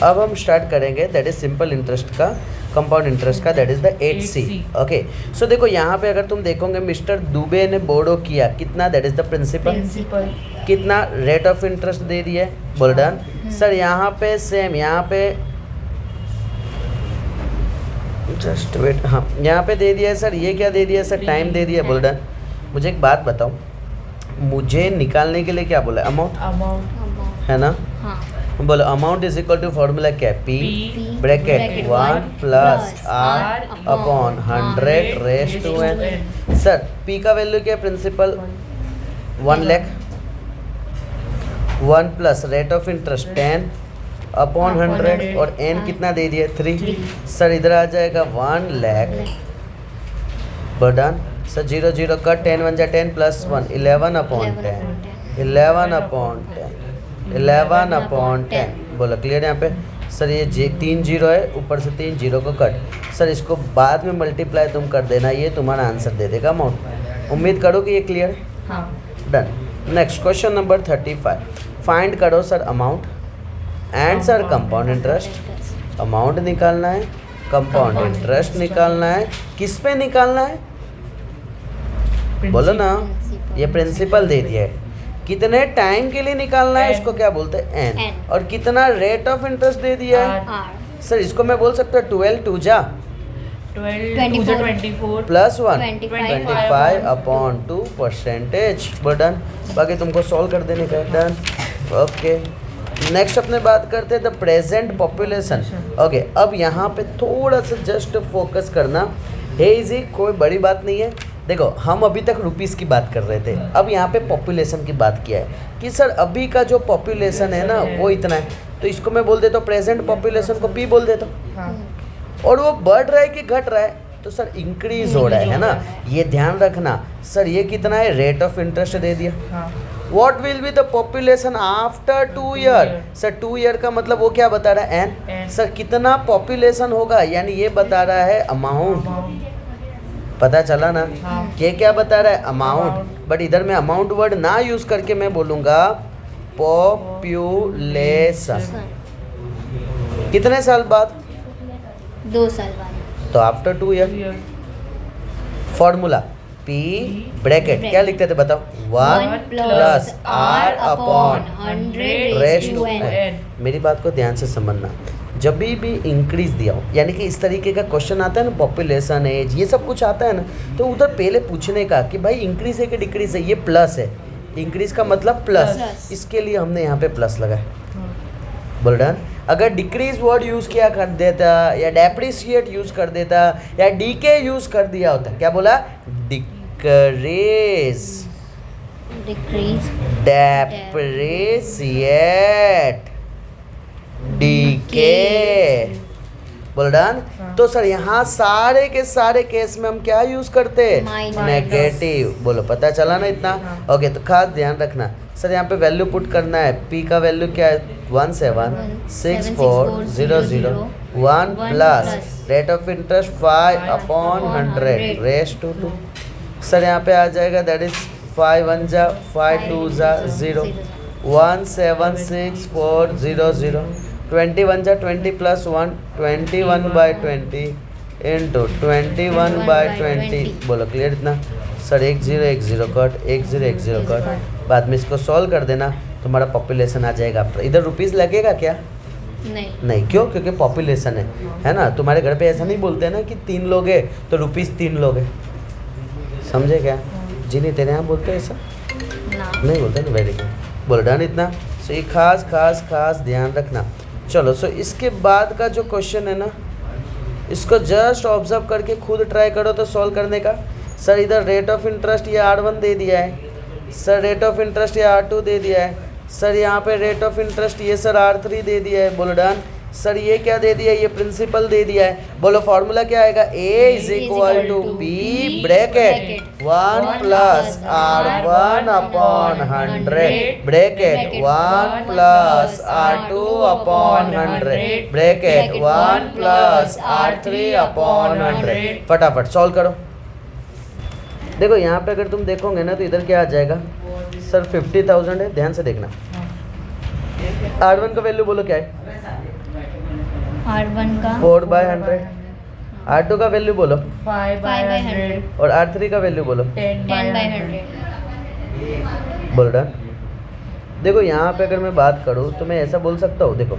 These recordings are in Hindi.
अब हम स्टार्ट करेंगे दैट इज सिंपल इंटरेस्ट का, कंपाउंड इंटरेस्ट का, that is the 8C। Okay, so देखो यहाँ पे अगर तुम देखोगे मिस्टर दुबे ने बोरो किया कितना, दैट इज द प्रिंसिपल, कितना रेट ऑफ इंटरेस्ट दे दिया है, बोल डन। सर यहाँ पे सेम, यहाँ पे जस्ट वेट, हाँ यहाँ पे दे दिया है सर, ये क्या दे दिया है सर, टाइम दे दिया है, बोल डन। मुझे एक बात बताओ, मुझे निकालने के लिए क्या बोला, अमाउंट है ना, बोलो amount is equal to formula क्या है, P bracket 1 plus R upon 100 raise to n। Sir P का वैल्यू क्या है, principal 1 lakh, 1 plus rate of interest 10 upon 100 और n कितना दे दिया 3। सर इधर आ जाएगा 1 लाख, बटन सर 0 0 का 10 1 जा 10 प्लस 1 11 अपॉन 10, 11 अपॉन 10, 11 अपॉन 10। बोलो क्लियर यहाँ पे। सर ये 3 0 है, ऊपर से 3 0 को कट, सर इसको बाद में मल्टीप्लाई तुम कर देना, ये तुम्हारा आंसर दे देगा अमाउंट। उम्मीद करो कि ये क्लियर है, हाँ done. Next question number 35, find करो sir amount and sir compound interest. Amount निकालना है, कंपाउंड इंटरेस्ट निकालना है, किस पे निकालना है बोलो ना, ये प्रिंसिपल दे दिया है, कितने टाइम के लिए निकालना है उसको क्या बोलते हैं n, और कितना रेट ऑफ इंटरेस्ट दे दिया है सर, इसको मैं बोल सकता हूँ 12 2 जा 24 प्लस 1 25 अपॉन 2 परसेंटेज, डन। बाकी तुमको सॉल्व कर देने का, डन। ओके, नेक्स्ट अपने बात करते हैं द प्रेजेंट पॉपुलेशन। ओके, अब यहाँ पे थोड़ा सा जस्ट फोकस करना है, इजी कोई बड़ी बात नहीं है। देखो हम अभी तक रुपीस की बात कर रहे थे, अब यहाँ पे पॉपुलेशन की बात किया है कि सर अभी का जो पॉपुलेशन है ना वो इतना है, तो इसको मैं बोल देता हूँ प्रेजेंट पॉपुलेशन को P बोल देता हूँ, और वो बढ़ रहा है कि घट रहा है, तो सर इंक्रीज हो रहा है ना, ये ध्यान रखना। सर ये कितना है, रेट ऑफ इंटरेस्ट दे दिया। What will be the population after 2 year, sir 2 year का मतलब वो क्या बता रहा है n, सर कितना पॉपुलेशन होगा, यानी ये बता रहा है अमाउंट, पता चला ना, ये क्या बता रहा है अमाउंट, बट इधर मैं अमाउंट वर्ड ना यूज करके मैं बोलूंगा पॉपुलेशन। कितने साल बाद, 2 साल बाद, तो after 2 year. Formula P bracket क्या लिखते थे बताओ, 1 plus R upon 100 raise to n। मेरी बात को ध्यान से समझना, जब भी इंक्रीज दिया हो, यानी कि इस तरीके का क्वेश्चन आता है ना, पॉपुलेशन एज ये सब कुछ आता है ना, तो उधर पहले पूछने का कि भाई इंक्रीज है कि डिक्रीज है, ये प्लस है, इंक्रीज का मतलब प्लस, इसके लिए हमने यहाँ पे प्लस लगाया, बोल डन। अगर डिक्रीज वर्ड यूज किया कर देता या डेप्रिशिएट यूज कर देता या डीके यूज कर दिया होता, क्या बोला, डिक्रीज, डेप्रिशिएट, डीके, बोल डन। तो सर यहाँ सारे के सारे केस में हम क्या यूज करते हैं, नेगेटिव। बोलो पता चला ना इतना। ओके, तो खास ध्यान रखना सर, यहाँ पे वैल्यू पुट करना है, P का वैल्यू क्या है 176400 1 plus rate of interest 5 upon 100 raise to 2। Sir यहाँ पे आ जाएगा दैट इज 5 1 जा 5 2 जा 0 176400 21 जा 20 प्लस 1 21/20 इंटू 21/20। बोलो क्लियर इतना। सर 1 0 1 0 कट 1 0 1 0 कट, बाद में इसको सॉल्व कर देना, तुम्हारा पॉपुलेशन आ जाएगा। इधर रुपीस लगेगा क्या, नहीं क्यों, क्योंकि पॉपुलेशन है ना। तुम्हारे घर पे ऐसा नहीं बोलते हैं ना कि 3 लोग हैं तो रुपीस 3 लोग हैं, समझे क्या जी, नहीं तेरे यहाँ बोलते हैं ऐसा, नहीं बोलते ना, वेरी गुड, बोलो डन इतना। सो ये खास खास खास ध्यान रखना। चलो सो इसके बाद का जो क्वेश्चन है ना, इसको जस्ट ऑब्जर्व करके खुद ट्राई करो तो सॉल्व करने का। सर इधर रेट ऑफ इंटरेस्ट ये R1 दे दिया है, सर रेट ऑफ इंटरेस्ट ये R2 दे दिया है, सर यहाँ पे रेट ऑफ इंटरेस्ट ये सर R3 दे दिया है, बोलो डन। सर ये क्या दे दिया है, ये प्रिंसिपल दे दिया है, बोलो फॉर्मूला क्या आएगा, A is equal to B bracket 1 plus R1 upon 100 bracket 1 plus R2 upon 100 bracket 1 plus R3 upon 100। फटाफट सॉल्व करो। देखो यहाँ पे अगर तुम देखोगे ना तो इधर क्या आ जाएगा, सर 50,000 है, ध्यान से देखना। R1 का वैल्यू बोलो क्या है R1 का 4/100। R2 का वैल्यू बोलो 5/100, और R3 का वैल्यू बोलो 10/100। बोल रहा। देखो यहाँ पे अगर मैं बात करूँ तो मैं ऐसा बोल सकता हूँ, देखो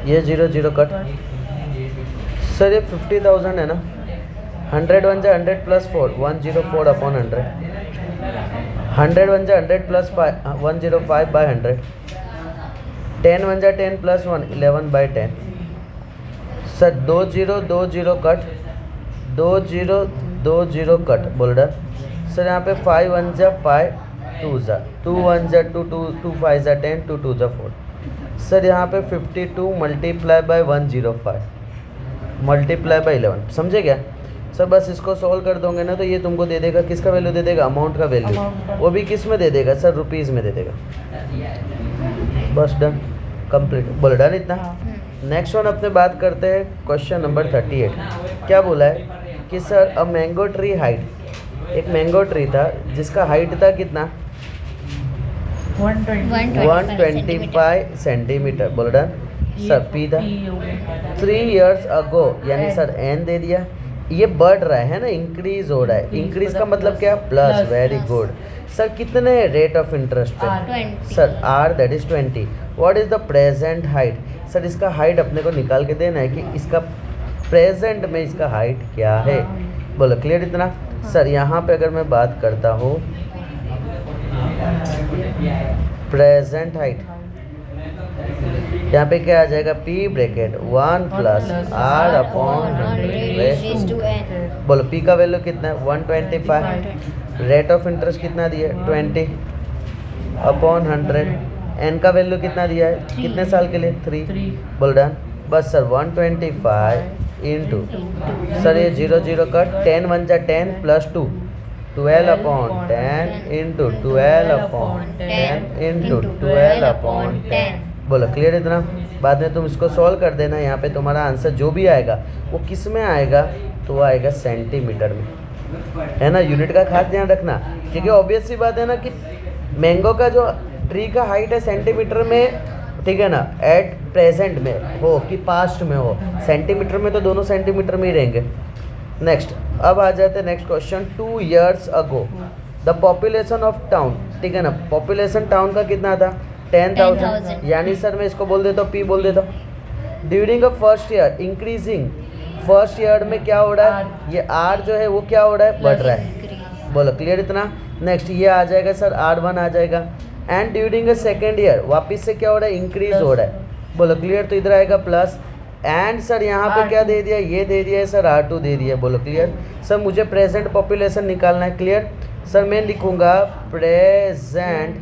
ये 0 0 कट, सर ये 50,000 है ना, 100 1 जा 100 प्लस 4 104/100, 100 1 जा 100 प्लस 5 105/100, 10 1 जा 10 प्लस 1 11/10। सर 2 0 2 0 कट, 2 0 2 0 कट, बोल रहा। सर यहाँ पे 5 1 जा 5 2 जा 2 1 जा 2 2 5 जा 10 2 2 जा 4। सर यहाँ पे 52 मल्टीप्लाई बाय 105 मल्टीप्लाई बाय 11, समझे क्या सर? बस इसको सॉल्व कर दोगे ना तो ये तुमको दे देगा, किसका वैल्यू दे देगा? अमाउंट का वैल्यू। वो भी किस में दे देगा सर? रुपीज़ में दे देगा। बस डन, कंप्लीट। बोल डन इतना। नेक्स्ट वन अपने बात करते हैं क्वेश्चन नंबर 38। क्या बोला है कि sir a mango tree height, एक मैंगो ट्री था जिसका हाइट था कितना? 125 सेंटीमीटर। बोल रहा सर पी था 3 years अगो, यानी सर एन दे दिया। ये बढ़ रहा है ना, इंक्रीज हो रहा है। इंक्रीज का मतलब क्या? प्लस। Very good sir. कितने रेट ऑफ इंटरेस्ट पे? 20 sir R that is 20। What is the present height? Sir इसका हाइट अपने को निकाल के देना है कि इसका प्रेजेंट में इसका हाइट क्या है। बोलो क्लियर इतना। सर यहाँ पे अगर मैं बात करता हूँ प्रेजेंट हाइट, यहाँ पे क्या आ जाएगा? P bracket 1 plus R upon 100। बोलो पी का वैल्यू कितना है? 125। रेट ऑफ इंटरेस्ट कितना दिया है? 20 अपॉन 100। एन का वैल्यू कितना दिया है? कितने साल के लिए? 3। बोल डन। बस सर 125 इंटू, सर ये 0 0 का 10 1 जा 10 plus 2 12 upon 10 into 12 upon 10 into 12 upon 10। बोलो क्लियर इतना। बाद में तुम इसको सॉल्व कर देना। यहाँ पे तुम्हारा आंसर जो भी आएगा वो किस में आएगा? तो वो आएगा सेंटीमीटर में, है ना। यूनिट का खास ध्यान रखना, क्योंकि ऑब्वियस सी बात है ना कि मैंगो का जो ट्री का हाइट है सेंटीमीटर में, ठीक है ना, एट प्रेजेंट में हो कि पास्ट में हो। सेंटीमीटर में तो दोनों सेंटीमीटर में ही रहेंगे। नेक्स्ट अब आ जाते हैं next question. 2 years ago the population of town, ठीक है ना, पॉपुलेशन टाउन का कितना था? 10,000। यानी सर मैं इसको बोल देता हूँ, पी बोल देता हूँ। During a first year increasing, first year में क्या हो रहा है? ये आर जो है वो क्या हो रहा है? बढ़ रहा है। बोलो क्लियर इतना। नेक्स्ट ये आ जाएगा सर R1 आ जाएगा। And during a second year वापिस से क्या हो रहा है? इंक्रीज हो रहा है। बोलो क्लियर। तो इधर आएगा प्लस। एंड सर यहाँ पे क्या दे दिया? ये दे दिया है सर R2 दे दिया। बोलो क्लियर। सर मुझे प्रेजेंट पॉपुलेशन निकालना है। क्लियर। सर मैं लिखूंगा प्रेजेंट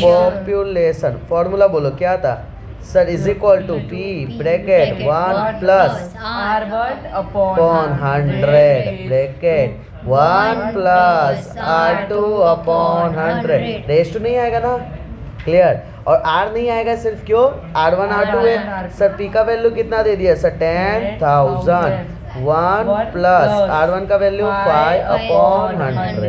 पॉपुलेशन। फॉर्मूला बोलो क्या था? Sir is equal to P bracket 1 plus R1 upon upon 100 bracket 1 plus R2 upon 100। Rest नहीं आएगा ना? क्लियर। और R नहीं आएगा सिर्फ क्यों? R1 R2 है। सर P का वैल्यू कितना दे दिया? सर 10,000। 1 प्लस R1 का वैल्यू 5 अपॉन 100।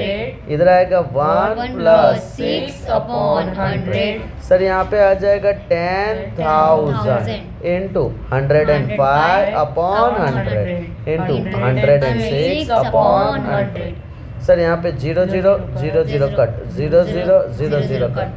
इधर आएगा 1 प्लस 6 अपॉन 100। सर यहाँ पे आ जाएगा 10,000 into 105 upon 100 into 106 upon 100। Sir यहाँ पे 0 0 0 0 कट, 0 0 0 0 कट।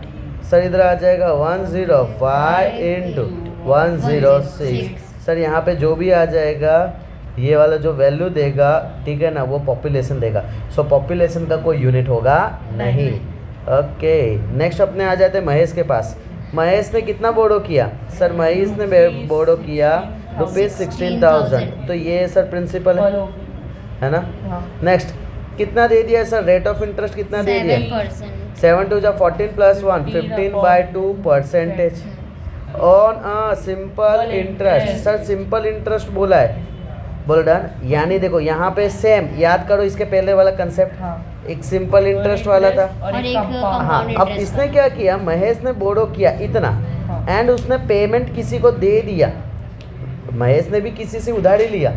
सर इधर आ जाएगा 105 इंटू 106। सर यहाँ पे जो भी आ जाएगा ये वाला जो वैल्यू देगा, ठीक है ना, वो पॉपुलेशन देगा। सो पॉपुलेशन का कोई यूनिट होगा नहीं। ओके नेक्स्ट अपने आ जाते हैं महेश के पास। महेश ने कितना बोरो किया? सर महेश ने बोरो किया ₹16,000। तो ये सर प्रिंसिपल है ना। नेक्स्ट कितना दे दिया सर? रेट ऑफ इंटरेस्ट कितना दे दिया? 7 2 14 plus 1 15/2% on a simple interest. Sir simple interest बोला है। बोल डन। यानी देखो यहाँ पे सेम याद करो इसके पहले वाला कंसेप्ट, एक सिंपल इंटरेस्ट वाला था और एक हाँ। compound अब interest इसने क्या किया? महेश ने बोरो किया इतना एंड उसने पेमेंट किसी को दे दिया। महेश ने भी किसी से उधारी लिया,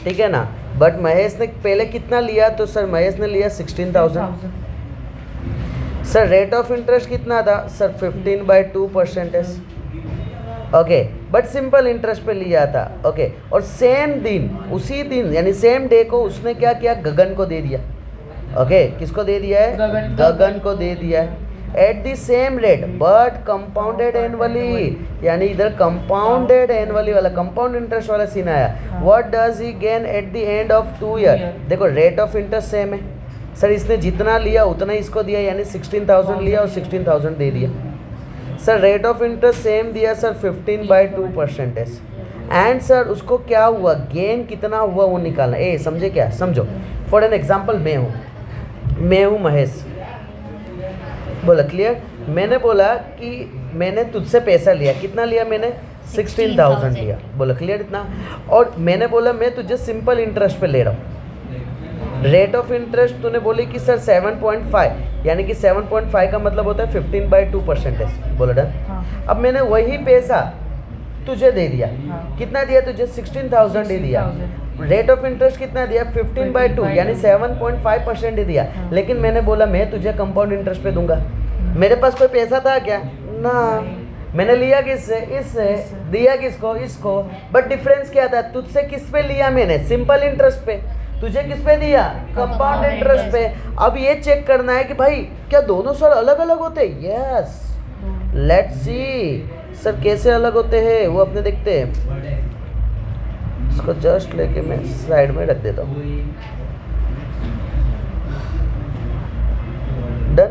ठीक है ना, बट महेश ने पहले कितना लिया? तो सर महेश ने लिया 16,000। सर रेट ऑफ इंटरेस्ट कितना था? Sir 15/2%। Okay, but simple interest पे लिया था। ओके, और सेम दिन, उसी दिन यानी सेम डे को उसने क्या किया, गगन को दे दिया। ओके, किसको दे दिया है, गगन को दे दिया है at the same rate but compounded annually, यानी इधर कंपाउंडेड एनुअली वाला कंपाउंड इंटरेस्ट वाला सीन आया। What does he gain at the end of 2 year? देखो रेट ऑफ इंटरेस्ट सेम है सर, इसने जितना लिया उतना इसको दिया, यानी 16,000 लिया और 16,000 दे दिया। Sir rate of interest same दिया सर 15/2%। एंड सर उसको क्या हुआ, गेन कितना हुआ वो निकालना। ए समझे क्या, समझो। फॉर एन एग्जांपल मैं हूँ महेश, बोला क्लियर। मैंने बोला कि मैंने तुझसे पैसा लिया, कितना लिया मैंने, 16,000 लिया, बोला क्लियर इतना। और मैंने बोला मैं तुझे सिंपल इंटरेस्ट पे ले रहा हूँ। रेट ऑफ इंटरेस्ट तूने बोली कि सर 7.5, यानी कि 7.5 का मतलब होता है 15/2%। बोला डन। अब मैंने वही पैसा तुझे दे दिया, कितना दिया तुझे, 16,000 दे दिया। रेट ऑफ इंटरेस्ट कितना दिया, 15/2 यानी 7.5% ही दिया। लेकिन मैंने बोला मैं तुझे कंपाउंड इंटरेस्ट पे दूंगा। मेरे पास कोई पैसा था क्या ना, मैंने लिया किससे, इससे, दिया किसको, इसको। बट डिफरेंस क्या था, तुझसे किस पे लिया मैंने, सिंपल इंटरेस्ट पे, तुझे किस पे दिया, कंपाउंड इंटरेस्ट पे। अब ये चेक करना है कि भाई क्या दोनों सर अलग अलग होते हैं। यस, लेट्स सी सर कैसे अलग होते हैं वो अपने देखते हैं। इसको जस्ट लेके मैं साइड में रख देता हूँ। डन,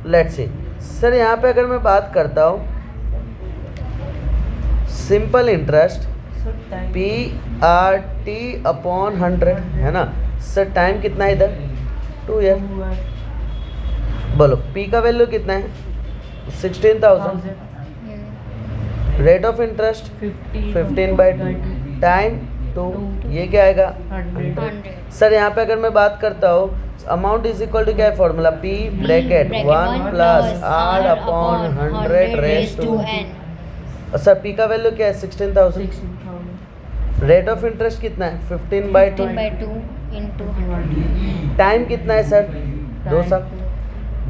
लेट्स सी सर यहाँ पे अगर मैं बात करता हूँ सिंपल इंटरेस्ट PRT/100 है ना सर। टाइम कितना है इधर, 2 ईयर। बोलो P का वैल्यू कितना है, 16,000। रेट ऑफ इंटरेस्ट 15/2, टाइम 2, ये क्या आएगा 100। सर यहाँ पे अगर मैं बात करता हूँ अमाउंट इज इक्वल टू क्या है formula, P bracket 1 + R/100 raise to sir P का वैल्यू क्या है 16,000। रेट ऑफ इंटरेस्ट कितना है 15/2 into 100। टाइम कितना है सर 2 साल।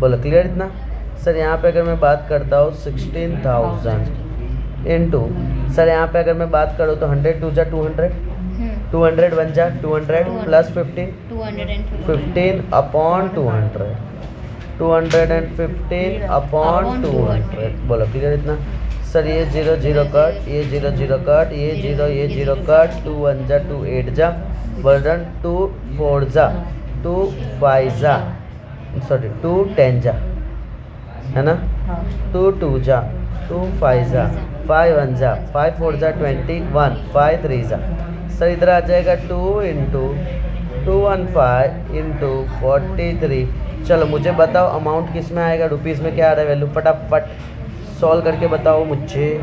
बोलो क्लियर इतना। सर यहाँ पे अगर मैं बात करता हूँ 16,000 इंटू, सर यहाँ पे अगर मैं बात करूँ तो 100 2 जा 200, 200 1 जा 200 प्लस 15, 15/200, 215/200। बोलो क्लियर इतना। सर ये 0 0 कट, ये 0 0 कट, ये 0 कट, 2 1 जा 2 8 जा, बर्डन 2 4 जा 2 5 जा, सॉरी 2 10 जा, है ना, 2 2 जा 2 5 जा, 5 1 जा 5 4 जा 21, 5 3 जा। सर इधर आ जाएगा 2 × 215 × 43। चलो मुझे बताओ अमाउंट किस में आएगा, रुपीज़ में क्या आ रहा है वैल्यू, फटाफट सॉल्व करके बताओ मुझे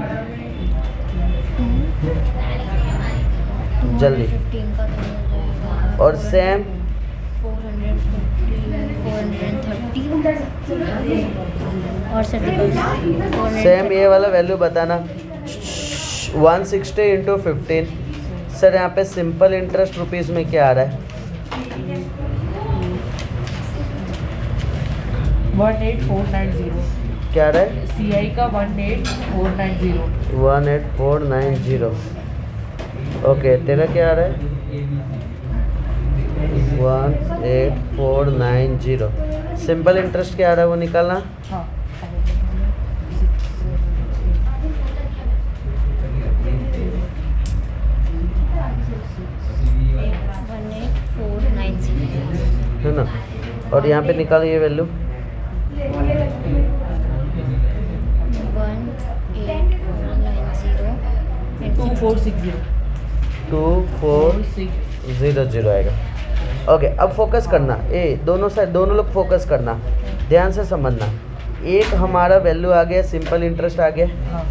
जल्दी। और सेम 430 और सेम ये वाला वैल्यू बताना 160 × 15। सर यहाँ पे सिंपल इंटरेस्ट रुपीज़ में क्या आ रहा है, 18490 क्या आ रहा है, CI का 18490। 18490। ओके तेरा क्या आ रहा है 18490। सिंपल इंटरेस्ट क्या आ रहा है वो निकालना। हाँ 18490 है ना, और यहाँ पे निकालो ये वैल्यू 2460 2400 आएगा। ओके अब फोकस करना, दोनों साइड दोनों लोग फोकस करना, ध्यान से समझना। एक हमारा वैल्यू आ गया सिंपल इंटरेस्ट आ गया, हाँ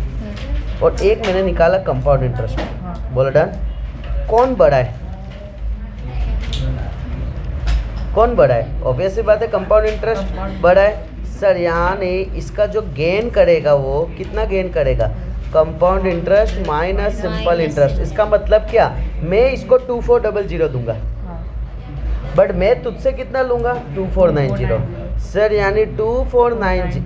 और एक मैंने निकाला कंपाउंड इंटरेस्ट। हाँ बोलो डन। कौन बड़ा है, कौन बड़ा है, ऑब्वियसली बात है कंपाउंड इंटरेस्ट बड़ा है। सर यहाँ नहीं, इसका जो गेन करेगा वो कितना गेन करेगा, compound interest minus simple interest. इसका मतलब क्या, मैं इसको 2400 दूंगा, हाँ बट मैं तुझसे कितना लूँगा 2490। सर यानी 2490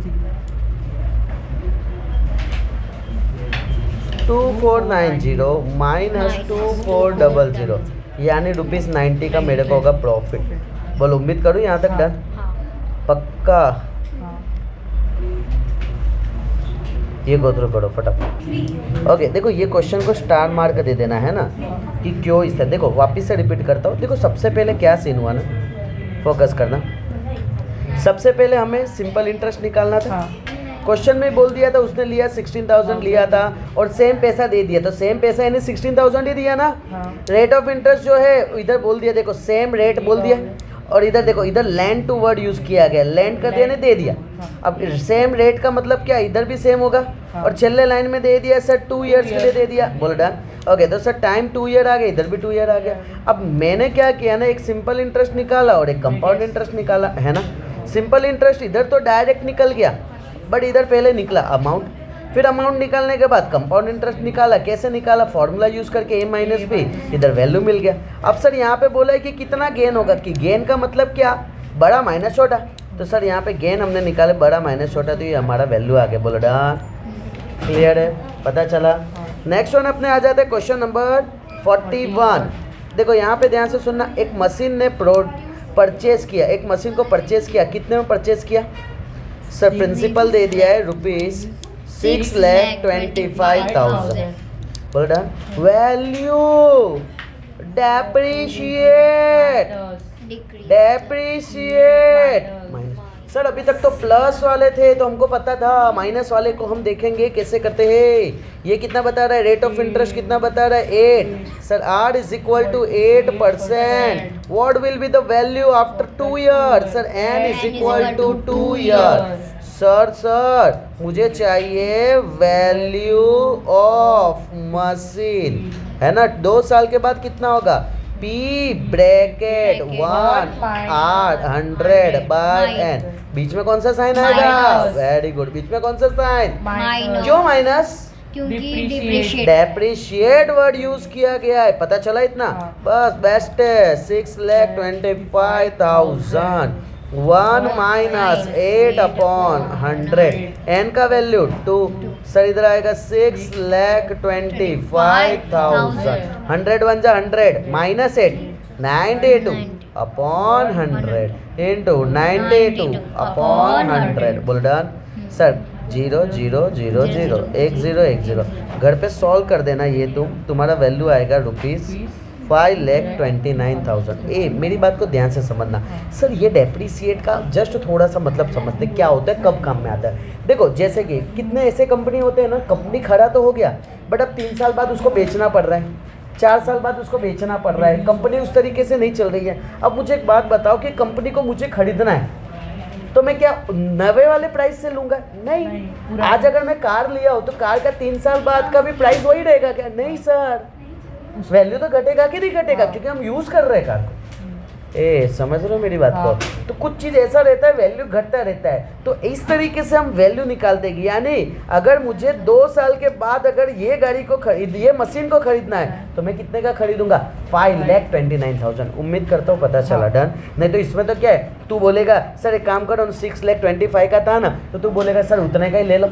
2490 माइनस 2400 यानी ₹90 का मेरे को होगा प्रॉफिट। बोलो उम्मीद करूँ यहाँ तक डन? हाँ पक्का? हाँ ये गो थ्रू करो फटाफट। ओके देखो ये क्वेश्चन को स्टार मार्क दे देना है ना कि क्यों इस तरह। देखो वापस से रिपीट करता हूँ। देखो सबसे पहले क्या सीन हुआ ना, फोकस करना। सबसे पहले हमें सिंपल इंटरेस्ट निकालना था। हाँ क्वेश्चन में बोल दिया था, उसने लिया 16,000 लिया था और सेम पैसा दे दिया, तो सेम पैसा यानी 16,000 ही दिया ना। हाँ रेट ऑफ इंटरेस्ट जो है इधर बोल दिया, देखो सेम रेट बोल दिया, और इधर देखो इधर लैंड टू वर्ड यूज़ किया गया, लैंड कर दिया ने दे दिया। अब सेम रेट का मतलब क्या, इधर भी सेम होगा। और छल्ले लाइन में दे दिया सर 2 ईयर्स के लिए दे दिया, बोल डन। ओके तो सर टाइम 2 ईयर आ गया, इधर भी 2 ईयर आ गया। अब मैंने क्या किया ना, एक सिंपल इंटरेस्ट निकाला और एक कंपाउंड इंटरेस्ट निकाला, है ना। सिंपल इंटरेस्ट इधर तो डायरेक्ट निकल गया, बट इधर पहले निकला अमाउंट, फिर अमाउंट निकालने के बाद कंपाउंड इंटरेस्ट निकाला। कैसे निकाला, फॉर्मूला यूज़ करके a माइनस बी, इधर वैल्यू मिल गया। अब सर यहाँ पे बोला है कि कितना गेन होगा, कि गेन का मतलब क्या, बड़ा माइनस छोटा। तो सर यहाँ पे गेन हमने निकाले बड़ा माइनस छोटा, तो ये हमारा वैल्यू आ गया। बोलो डन, क्लियर है, पता चला। नेक्स्ट वन अपने आ जाते हैं क्वेश्चन नंबर 41। देखो यहाँ पे ध्यान से सुनना। एक मशीन ने परचेज किया, एक मशीन को परचेज किया, कितने में परचेज किया सर? प्रिंसिपल दे दिया है ₹6,25,000। बोल done. Value depreciate, depreciate sir अभी तक तो प्लस वाले थे तो हमको पता था, माइनस वाले को हम देखेंगे कैसे करते हैं। ये कितना बता रहा है, रेट ऑफ इंटरेस्ट कितना बता रहा है, 8 sir. R is equal to 8%। What will be the value after 2 years sir? N is equal to 2 years. Sir मुझे चाहिए वैल्यू ऑफ मशीन, है ना। 2 साल के बाद कितना होगा, P ब्रैकेट 100 बाय N, बीच में कौन सा साइन आएगा, वेरी गुड, बीच में कौन सा साइन, माइनस। क्यों माइनस, क्योंकि Depreciate। डेप्रिशिएट वर्ड यूज किया गया है, पता चला इतना। हाँ। बस बेस्ट है। 6,25,000 1 माइनस 8/100, n का वैल्यू 2 सर, इधर आएगा 6,25,000। 100 1 जा 100 माइनस 8 92/100 इंटू 92/100, बोल डन। सर 0 0 0 0 1 0 1 0 घर पे सॉल्व कर देना। ये तुम्हारा वैल्यू आएगा ₹5,29,000। ए मेरी बात को ध्यान से समझना सर, ये डेप्रिसिएट का जस्ट थोड़ा सा मतलब समझते क्या होता है, कब काम में आता है। देखो जैसे कि कितने ऐसे कंपनी होते हैं ना, कंपनी खड़ा तो हो गया बट अब 3 साल बाद उसको बेचना पड़ रहा है, 4 साल बाद उसको बेचना पड़ रहा है, कंपनी उस तरीके से नहीं चल रही है। अब मुझे एक बात बताओ कि कंपनी को मुझे खरीदना है तो मैं क्या नवे वाले प्राइस से लूंगा? नहीं। आज अगर मैं कार लिया हो तो कार का 3 साल बाद का भी प्राइस वही रहेगा क्या? नहीं सर, वैल्यू तो घटेगा कि नहीं घटेगा, क्योंकि हम यूज कर रहे हैं कार को। ए समझ रहे हो मेरी बात को? तो कुछ चीज़ ऐसा रहता है, वैल्यू घटता रहता है, तो इस तरीके से हम वैल्यू निकालते हैं। यानी अगर मुझे 2 साल के बाद अगर ये गाड़ी को ये मशीन को खरीदना है तो मैं कितने का खरीदूंगा? 5,29,000। उम्मीद करता हूँ पता चला, डन। नहीं तो इसमें तो क्या है, तू बोलेगा सर एक काम करो, 6,25,000 का था ना, तो तू बोलेगा सर उतने का ही ले लो।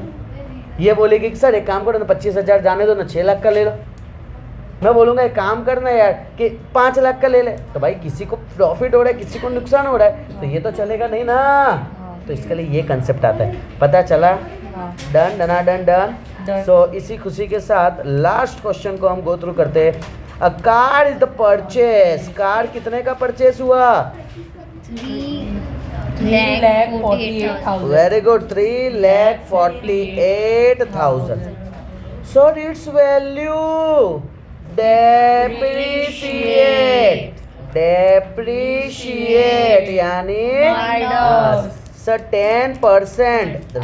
ये बोलेगी कि सर एक काम करो ना, 25,000 जाने दो ना, 6 लाख का ले लो। मैं बोलूँगा एक काम करना यार कि 5 लाख का ले ले, तो भाई किसी को प्रॉफिट हो रहा है, किसी को नुकसान हो रहा है, तो ये तो चलेगा नहीं ना। तो इसके लिए ये कंसेप्ट आता है, पता चला? डन डना डन डन। सो इसी खुशी के साथ लास्ट क्वेश्चन को हम गो थ्रू करते हैं। A car is the purchase, car कितने का परचेस हुआ? 3,48,000। Very good, 3,48,000। So it's value depreciate यानी सर 10%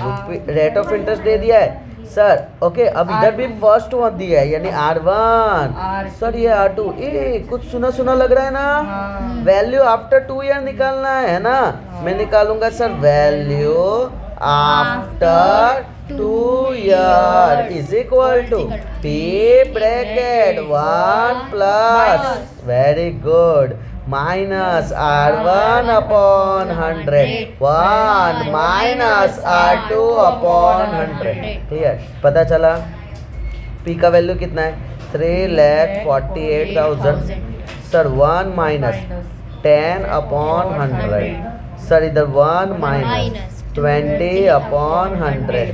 रेट ऑफ इंटरेस्ट दे दिया है सर। ओके अब इधर भी फर्स्ट वन दिया है यानी R1 सर, ये R2। ए कुछ सुना सुना लग रहा है ना। वैल्यू आफ्टर 2 ईयर निकालना है ना। मैं निकालूंगा sir value after 2 year is equal to P bracket 1 plus, very good, minus R1/100, 1 minus R2/100। Clear, पता चला? पी का वैल्यू कितना है 3,48,000 सर 1 माइनस 10/100 सर इधर 1 माइनस 20/100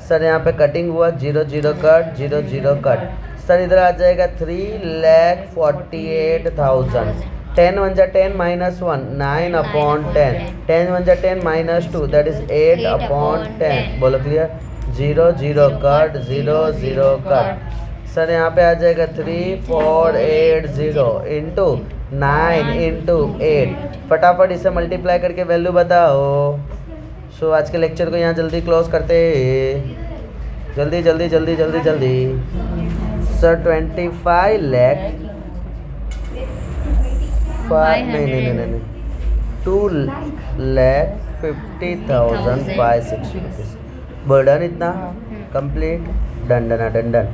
सर यहाँ पे कटिंग हुआ 0 0 कट 0 0 कट सर इधर आ जाएगा 3,48,000 10 1 जा 10 minus 1 9/10 10 1 जा 10 minus 2 that is 8/10 बोलो क्लियर 0 0 कट 0 0 कट सर यहाँ पे आ जाएगा 3480 इंटू 9 इंटू 8 फटाफट इसे मल्टीप्लाई करके वैल्यू बताओ। सो आज के लेक्चर को यहाँ जल्दी क्लोज करते जल्दी जल्दी जल्दी जल्दी जल्दी सर 25 लाख नहीं 2,50,560 रुपीज़ बर्डन इतना complete done done done done